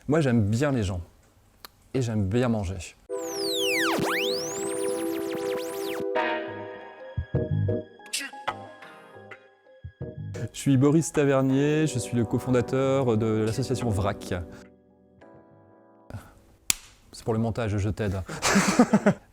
Moi, j'aime bien les gens et j'aime bien manger. Je suis Boris Tavernier, je suis le cofondateur de l'association VRAC. C'est pour le montage, je t'aide.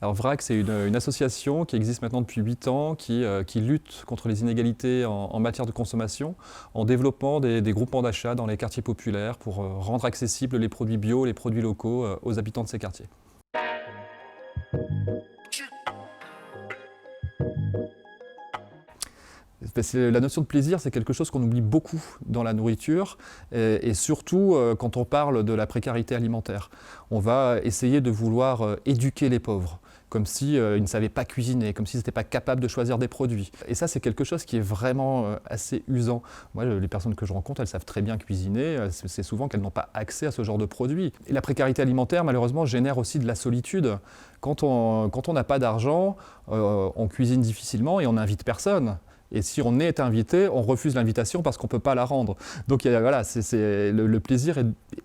Alors VRAC, c'est une association qui existe maintenant depuis 8 ans, qui lutte contre les inégalités en matière de consommation, en développant des groupements d'achat dans les quartiers populaires pour rendre accessibles les produits bio, les produits locaux aux habitants de ces quartiers. La notion de plaisir, c'est quelque chose qu'on oublie beaucoup dans la nourriture, et surtout quand on parle de la précarité alimentaire. On va essayer de vouloir éduquer les pauvres, comme s'ils ne savaient pas cuisiner, comme s'ils n'étaient pas capables de choisir des produits. Et ça, c'est quelque chose qui est vraiment assez usant. Moi, les personnes que je rencontre, elles savent très bien cuisiner, c'est souvent qu'elles n'ont pas accès à ce genre de produits. Et la précarité alimentaire, malheureusement, génère aussi de la solitude. Quand on n'a pas d'argent, on cuisine difficilement et on n'invite personne. Et si on est invité, on refuse l'invitation parce qu'on ne peut pas la rendre. Donc voilà, le plaisir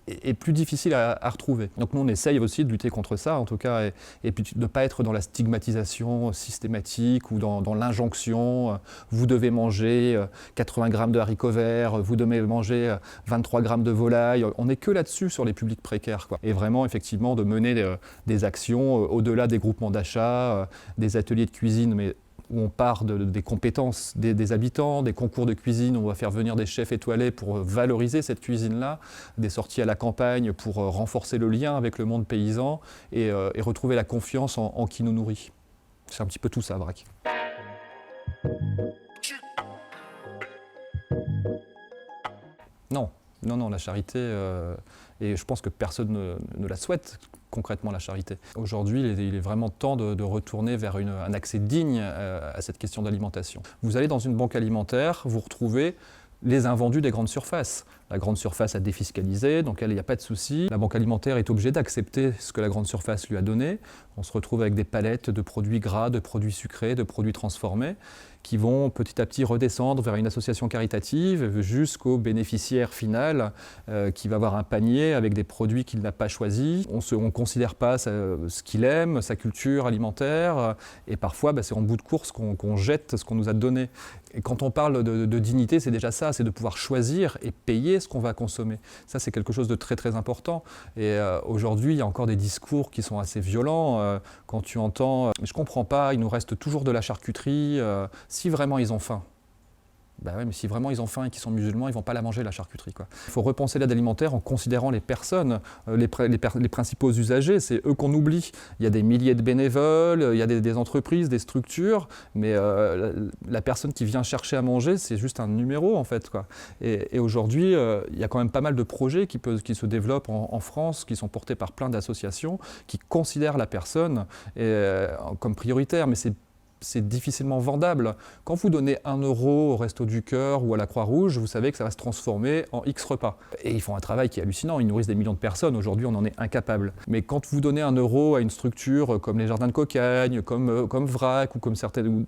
est plus difficile à retrouver. Donc nous, on essaye aussi de lutter contre ça, en tout cas, et puis de ne pas être dans la stigmatisation systématique ou dans l'injonction. Vous devez manger 80 grammes de haricots verts, vous devez manger 23 grammes de volaille. On n'est que là-dessus sur les publics précaires, quoi. Et vraiment, effectivement, de mener des actions au-delà des groupements d'achat, des ateliers de cuisine, mais où on part des compétences des habitants, des concours de cuisine, où on va faire venir des chefs étoilés pour valoriser cette cuisine-là, des sorties à la campagne pour renforcer le lien avec le monde paysan et retrouver la confiance en qui nous nourrit. C'est un petit peu tout ça, VRAC. Non, la charité, et je pense que personne ne la souhaite concrètement, la charité. Aujourd'hui, il est vraiment temps de retourner vers un accès digne à cette question d'alimentation. Vous allez dans une banque alimentaire, vous retrouvez les invendus des grandes surfaces. La grande surface a défiscalisé, donc il n'y a pas de souci. La banque alimentaire est obligée d'accepter ce que la grande surface lui a donné. On se retrouve avec des palettes de produits gras, de produits sucrés, de produits transformés, qui vont petit à petit redescendre vers une association caritative jusqu'au bénéficiaire final qui va avoir un panier avec des produits qu'il n'a pas choisis. On ne considère pas ce qu'il aime, sa culture alimentaire, et parfois c'est en bout de course qu'on jette ce qu'on nous a donné. Et quand on parle de dignité, c'est déjà ça, c'est de pouvoir choisir et payer ce qu'on va consommer. Ça, c'est quelque chose de très très important. Et aujourd'hui, il y a encore des discours qui sont assez violents. Quand tu entends « je comprends pas, il nous reste toujours de la charcuterie », si vraiment ils ont faim. Ben oui, mais si vraiment ils ont faim et qu'ils sont musulmans, ils ne vont pas la manger, la charcuterie, quoi. Il faut repenser l'aide alimentaire en considérant les personnes, les principaux usagers, c'est eux qu'on oublie. Il y a des milliers de bénévoles, il y a des entreprises, des structures, mais la personne qui vient chercher à manger, c'est juste un numéro, en fait, quoi. Et aujourd'hui, il y a quand même pas mal de projets qui se développent en France, qui sont portés par plein d'associations, qui considèrent la personne comme prioritaire, mais c'est difficilement vendable. Quand vous donnez 1 € au Resto du Cœur ou à la Croix-Rouge, vous savez que ça va se transformer en X repas. Et ils font un travail qui est hallucinant, ils nourrissent des millions de personnes, aujourd'hui on en est incapable. Mais quand vous donnez 1 € à une structure comme les Jardins de Cocagne, comme VRAC ou comme certaines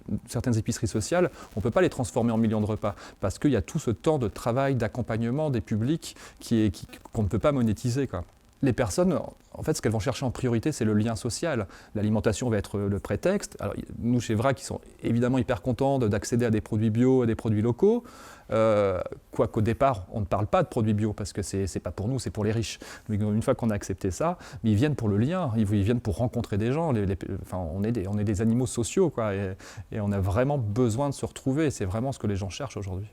épiceries sociales, on ne peut pas les transformer en millions de repas, parce qu'il y a tout ce temps de travail, d'accompagnement des publics qu'on ne peut pas monétiser, quoi. Les personnes, en fait, ce qu'elles vont chercher en priorité, c'est le lien social. L'alimentation va être le prétexte. Alors, nous, chez VRAC, qui sont évidemment hyper contents d'accéder à des produits bio, à des produits locaux, quoiqu'au départ, on ne parle pas de produits bio, parce que c'est pas pour nous, c'est pour les riches. Mais une fois qu'on a accepté ça, ils viennent pour le lien, ils viennent pour rencontrer des gens. Enfin, on est des animaux sociaux, quoi, et on a vraiment besoin de se retrouver. C'est vraiment ce que les gens cherchent aujourd'hui.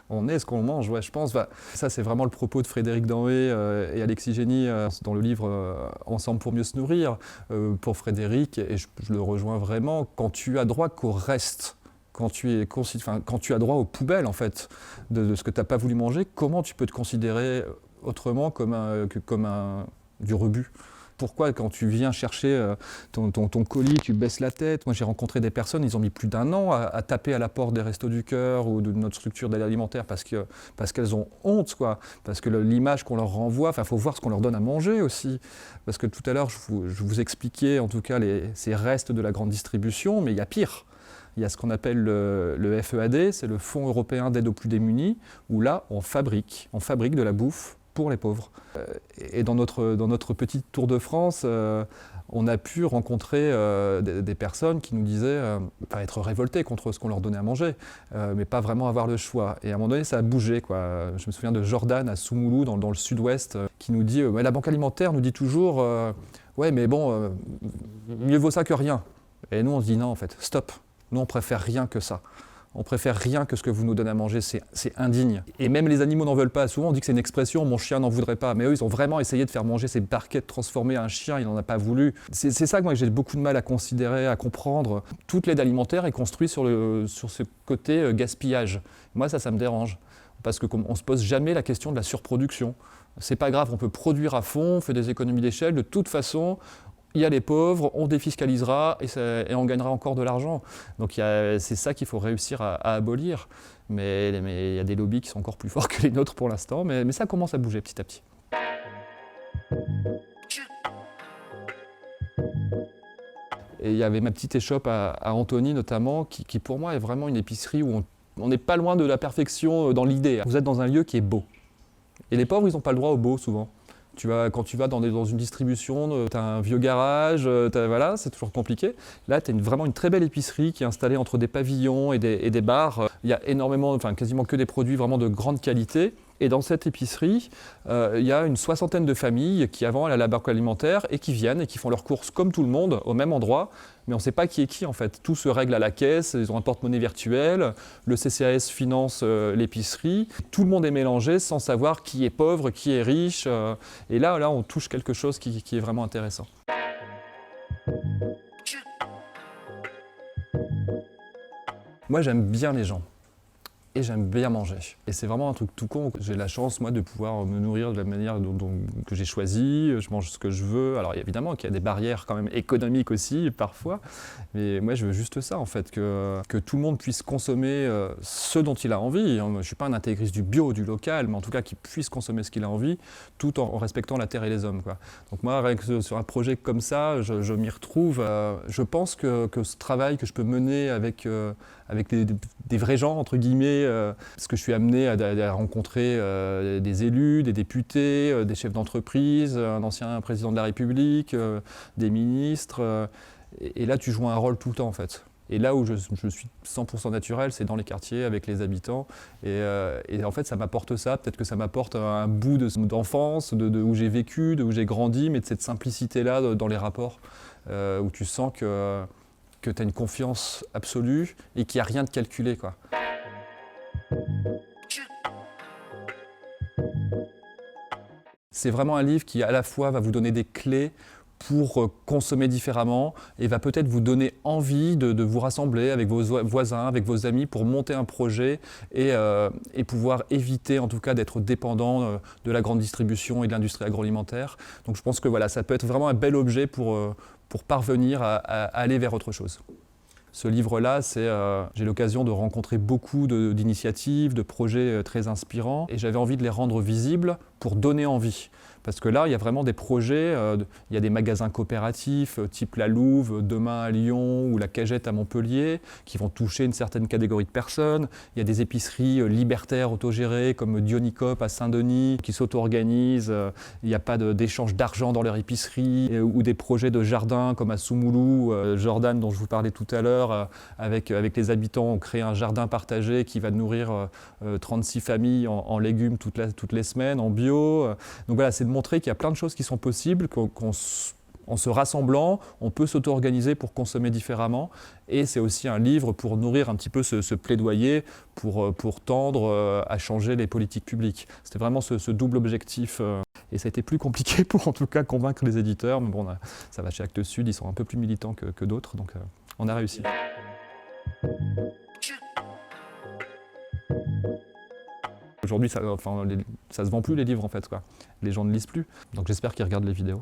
On est ce qu'on mange, ouais, je pense. Ça, c'est vraiment le propos de Frédéric Danhé et Alexis Génie dans le livre Ensemble pour mieux se nourrir. Pour Frédéric, et je le rejoins vraiment, quand tu as droit qu'au reste, quand tu as droit aux poubelles, en fait, de ce que tu n'as pas voulu manger, comment tu peux te considérer autrement comme du rebut ? Pourquoi, quand tu viens chercher ton colis, tu baisses la tête? Moi, j'ai rencontré des personnes, ils ont mis plus d'1 an à taper à la porte des Restos du Cœur ou de notre structure d'aide alimentaire parce qu'elles ont honte, quoi. Parce que l'image qu'on leur renvoie, il faut voir ce qu'on leur donne à manger aussi. Parce que tout à l'heure, je vous expliquais en tout cas ces restes de la grande distribution, mais il y a pire. Il y a ce qu'on appelle le FEAD, c'est le Fonds européen d'aide aux plus démunis, où là, on fabrique de la bouffe pour les pauvres. Et dans notre petite tour de France, on a pu rencontrer des personnes qui nous disaient être révoltées contre ce qu'on leur donnait à manger, mais pas vraiment avoir le choix. Et à un moment donné, ça a bougé, quoi. Je me souviens de Jordan à Soumoulou, dans le sud-ouest, qui nous dit la Banque alimentaire nous dit toujours ouais, mais bon, mieux vaut ça que rien. Et nous, on se dit non, en fait, stop. Nous, on préfère rien que ça. On préfère rien que ce que vous nous donnez à manger, c'est indigne. Et même les animaux n'en veulent pas. Souvent, on dit que c'est une expression, mon chien n'en voudrait pas. Mais eux, ils ont vraiment essayé de faire manger ces barquettes transformées à un chien, il n'en a pas voulu. C'est ça que moi, j'ai beaucoup de mal à considérer, à comprendre. Toute l'aide alimentaire est construite sur ce côté gaspillage. Moi, ça me dérange. Parce qu'on ne se pose jamais la question de la surproduction. C'est pas grave, on peut produire à fond, on fait des économies d'échelle. De toute façon, il y a les pauvres, on défiscalisera et on gagnera encore de l'argent. Donc c'est ça qu'il faut réussir à abolir. Mais il y a des lobbies qui sont encore plus forts que les nôtres pour l'instant, mais ça commence à bouger petit à petit. Et il y avait ma petite échoppe à Antony notamment, qui pour moi est vraiment une épicerie où on n'est pas loin de la perfection dans l'idée. Vous êtes dans un lieu qui est beau. Et les pauvres, ils n'ont pas le droit au beau souvent. Quand tu vas dans une distribution, tu as un vieux garage, voilà, c'est toujours compliqué. Là, tu as vraiment une très belle épicerie qui est installée entre des pavillons et des bars. Il y a quasiment que des produits vraiment de grande qualité. Et dans cette épicerie, il y a une 60aine de familles qui avant allaient à la banque alimentaire et qui viennent et qui font leurs courses comme tout le monde, au même endroit. Mais on ne sait pas qui est qui en fait. Tout se règle à la caisse, ils ont un porte-monnaie virtuel, le CCAS finance l'épicerie. Tout le monde est mélangé sans savoir qui est pauvre, qui est riche. Et là, on touche quelque chose qui est vraiment intéressant. Moi, j'aime bien les gens. Et j'aime bien manger. Et c'est vraiment un truc tout con. J'ai la chance, moi, de pouvoir me nourrir de la manière que j'ai choisie. Je mange ce que je veux. Alors évidemment qu'il y a des barrières quand même économiques aussi, parfois. Mais moi, je veux juste ça, en fait, que tout le monde puisse consommer ce dont il a envie. Je ne suis pas un intégriste du bio, du local, mais en tout cas qu'il puisse consommer ce qu'il a envie, tout en respectant la terre et les hommes, quoi. Donc moi, rien que sur un projet comme ça, je m'y retrouve. Je pense que ce travail que je peux mener avec des vrais gens, entre guillemets, parce que je suis amené à rencontrer des élus, des députés, des chefs d'entreprise, un ancien président de la République, des ministres. Et là, tu joues un rôle tout le temps, en fait. Et là où je suis 100% naturel, c'est dans les quartiers, avec les habitants. Et en fait, ça m'apporte ça. Peut-être que ça m'apporte un bout d'enfance, où j'ai vécu, où j'ai grandi, mais de cette simplicité-là dans les rapports, où tu sens que tu as une confiance absolue et qu'il n'y a rien de calculé, quoi. C'est vraiment un livre qui à la fois va vous donner des clés pour consommer différemment et va peut-être vous donner envie de vous rassembler avec vos voisins, avec vos amis pour monter un projet et pouvoir éviter en tout cas d'être dépendant de la grande distribution et de l'industrie agroalimentaire. Donc je pense que voilà, ça peut être vraiment un bel objet pour parvenir à aller vers autre chose. Ce livre-là, j'ai l'occasion de rencontrer beaucoup d'initiatives, de projets très inspirants et j'avais envie de les rendre visibles pour donner envie. Parce que là, il y a vraiment des projets, il y a des magasins coopératifs type La Louve, demain à Lyon ou La Cagette à Montpellier qui vont toucher une certaine catégorie de personnes. Il y a des épiceries libertaires autogérées comme Dionicop à Saint-Denis qui s'auto-organisent. Il n'y a pas d'échange d'argent dans leur épicerie ou des projets de jardin comme à Soumoulou, Jordan dont je vous parlais tout à l'heure, avec les habitants, on crée un jardin partagé qui va nourrir 36 familles en légumes toutes les semaines, en bio. Donc voilà, c'est de montrer qu'il y a plein de choses qui sont possibles, qu'en se rassemblant, on peut s'auto-organiser pour consommer différemment. Et c'est aussi un livre pour nourrir un petit peu ce plaidoyer pour tendre à changer les politiques publiques. C'était vraiment ce double objectif. Et ça a été plus compliqué pour en tout cas convaincre les éditeurs. Mais bon, ça va chez Actes Sud, ils sont un peu plus militants que d'autres, donc on a réussi. Aujourd'hui, ça se vend plus les livres en fait, quoi. Les gens ne lisent plus. Donc j'espère qu'ils regardent les vidéos.